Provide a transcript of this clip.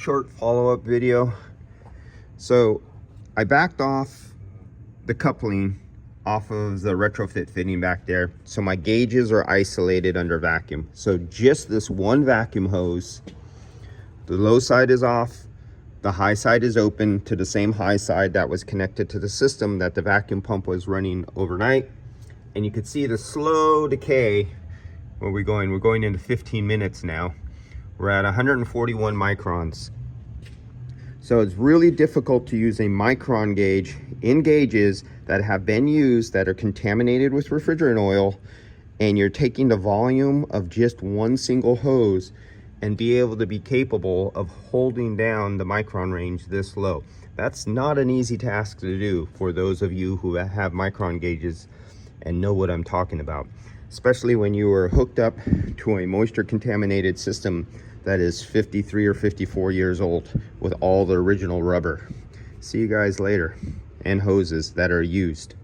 short follow-up video. So I backed off the coupling off of the retrofit fitting back there, so my gauges are isolated under vacuum. So just this one vacuum hose, the low side is off, the high side is open to the same high side that was connected to the system that the vacuum pump was running overnight. And you can see the slow decay. Where we're going into 15 minutes now. We're at 141 microns. So it's really difficult to use a micron gauge in gauges that have been used that are contaminated with refrigerant oil, and you're taking the volume of just one single hose and be able to be capable of holding down the micron range this low. That's not an easy task to do for those of you who have micron gauges and know what I'm talking about, especially when you are hooked up to a moisture contaminated system that is 53 or 54 years old with all the original rubber. See you guys later, and hoses that are used.